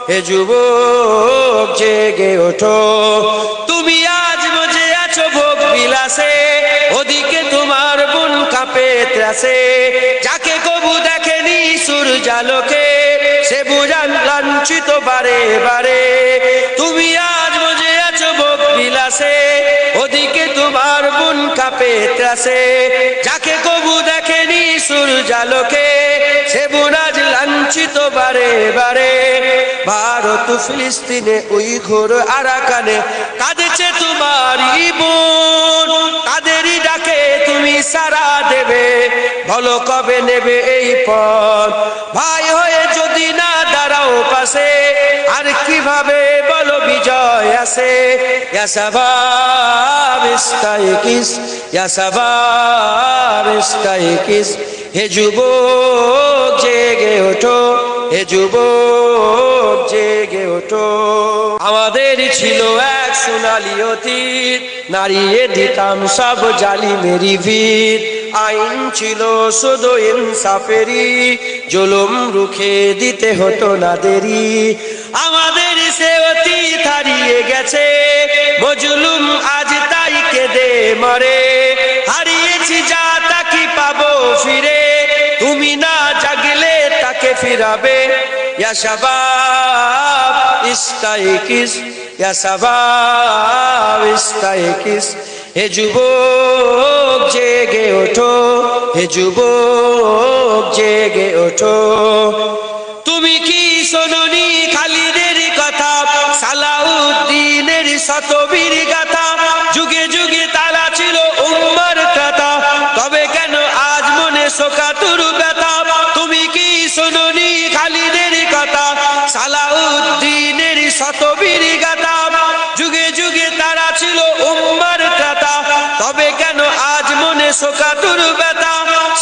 হে যুবক জেগে ওঠো। তুমি আজ মজে আছো ভোগ বিলাসে, ওদিকে তোমার বোন কাঁপে ত্রাসে। যাকে কবু দেখেনি সূর্যালোকে, সে বুঝান লাঞ্ছিত বারে বারে। তুমি আজ মজে আছো ভোগ বিলাসে, ওদিকে তোমার বোন কাঁপে ত্রাসে। যাকে কবু দেখেনি সূর্যালোকে, সে বোন আজ লাঞ্ছিত বারে বারে। ভারত ফিলিস্তিনে উইঘুর আরাকানে কাঁদেছে তোমারই বোন। তাদেরই ডাকে তুমি সাড়া দেবে, বলো কবে নেবে এই পথ। ভাই হয়ে যদি না দাঁড়াও পাশে, আর কিভাবে বলো বিজয় আসে। ইয়া শাবাব ইস্তাইকিস, ইয়া শাবাব ইস্তাইকিস, হে যুবক জেগে ওঠো, হে যুবক জেগে ওঠো। আমাদের ছিল এক সোনালী অতীত, নাড়িয়ে দিতাম সব জালিমেরই ভিত। আইন ছিল শুধু ইনসাফেরই, জুলুম রুখে দিতে হতো না দেরি। আমাদের সে অতীত হারিয়ে গেছে, মজলুম আজ তাই কেঁদে মরে। হারিয়েছি যা তা কি পাবো ফিরে, তুমি না জাগলে তাকে ফিরাবে। ইয়া শাবাব ইস্তাইকিস, ইয়া শাবাব ইস্তাইকিস, হে যুবক জেগে ওঠো, হে যুবক জেগে ওঠো। তুমি কি শোনোনি খালিদের কথা, সালাউদ্দিনের শতবীর গাথা। যুগে যুগে তারা ছিল উম্মার ত্রাতা, তবে কেন আজ মনে শোকাতুর ব্যথা। তুমি কি শোনোনি খালিদের কথা, সালাউদ্দিনের শতবীর গাথা। যুগে যুগে তারা ছিল উম্মার ত্রাতা, তবে কেন আজ মনে শোকাতুর ব্যথা।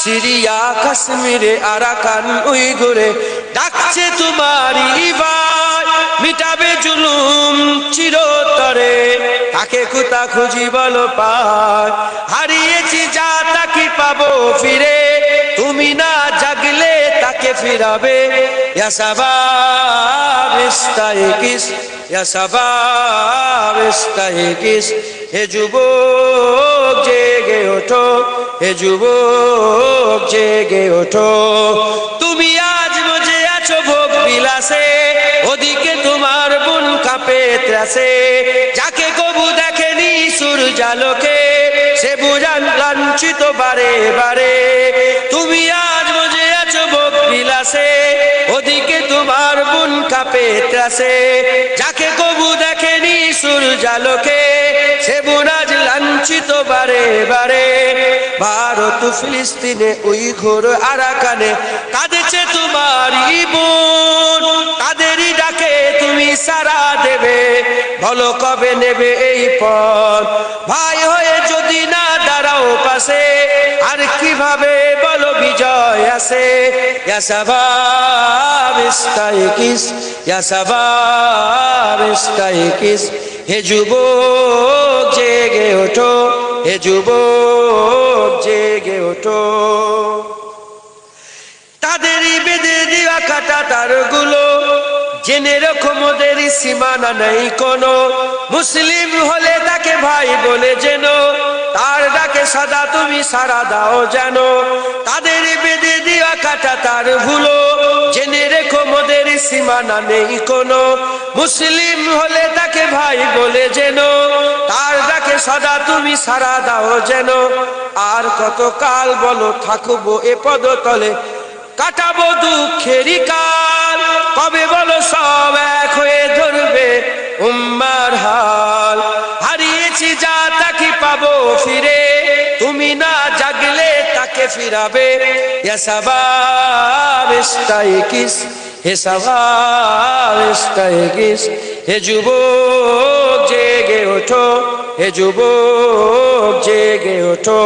সিরিয়া কাশ্মীরে আরাকান উইঘুরে ডাকছে তোমারই ভাই, মিটাবে জুলুম চিরতরে, তাকে কোথা খুঁজি বলো পায়। হারিয়েছি যা তাকে পাবো ফিরে, তুমি না জাগলে তাকে ফিরাবে। ইয়া শাবাব ইস্তাইকিস, ইয়া শাবাব ইস্তাইকিস, হে যুবক জেগে ওঠো, হে যুবক জেগে ওঠো। তুমি আজ মজে আছো ভোগ বিলাসে, ওদিকে তোমার বোন কাঁপে ত্রাসে। যাকে কবু দেখেনি সূর্যালোকে, সে বুঝান লাঞ্ছিত বারে বারে। তুমি আজ মজে আছো ভোগ বিলাসে, ওদিকে তোমার বোন কাঁপে ত্রাসে। যাকে কবু দেখেনি সূর্যালোকে, সে বোন আজ লাঞ্ছিত বারে বারে। ভারত ফিলিস্তিনে উইঘুর আরাকানে কাঁদেছে তোমারই বোন। তাদেরই ডাকে তুমি সাড়া দেবে, বলো কবে নেবে এই পথ। ভাই হয়ে যদি না দাঁড়াও পাশে, আর কিভাবে বলো বিজয় আসে। ইয়া শাবাব ইস্তাইকিস, ইয়া শাবাব ইস্তাইকিস, হে যুবক জেগে ওঠো, হে যুবক জেগে ওঠো। তাদেরই বেঁধে দেওয়া কাটা তারগুলো, জেনে রাখো মোদের সীমানা নেই কোনো। মুসলিম হলে তাকে ভাই বলে যেন, তার ডাকে সদা তুমি সাড়া দাও যেন। তাদের বেঁধে দেওয়া কাটা তারগুলো, জেনে রেখো মোদের সীমানা নেই কোনো। মুসলিম হলে তাকে ভাই বলে যেন, তার ডাকে সদা তুমি সাড়া দাও যেন। আর কত কাল বলো থাকবো এ পদতলে, কাটাবো দুঃখেরই কাল। কবে বলো সব এক হয়ে ধরবে উম্মার হাল। হারিয়েছি যা তাকে পাবো ফিরে, তুমি না জাগলে তাকে ফিরাবে। ইয়া শাবাব ইস্তাইকিস, হে শাবাব ইস্তাইকিস, হে যুবক জেগে ওঠো, হে যুবক জেগে ওঠো।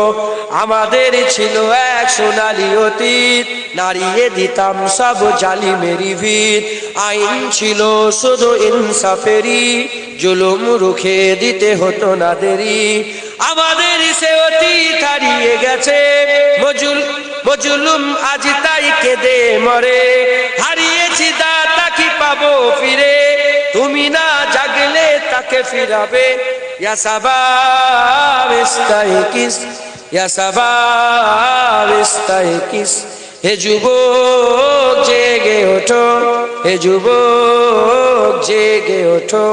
আমাদের ছিল এক সোনালী অতীত, নাড়িয়ে দিতাম সব জালিমেরই ভিত। আইন ছিল শুধু ইনসাফেরই, জুলুম রুখে দিতে হতো না দেরি। আমাদের সে অতীত হারিয়ে গেছে, মজলুম আজ তাই কেঁদে মরে। হারিয়েছি দাতা কি পাবো ফিরে, তুমি না জাগলে তাকে ফিরাবে। ইয়া শাবাব ইস্তাইকিস, ইয়া শাবাব ইস্তাইকিস, হে যুবক জেগে ওঠো, হে যুবক জেগে ওঠো।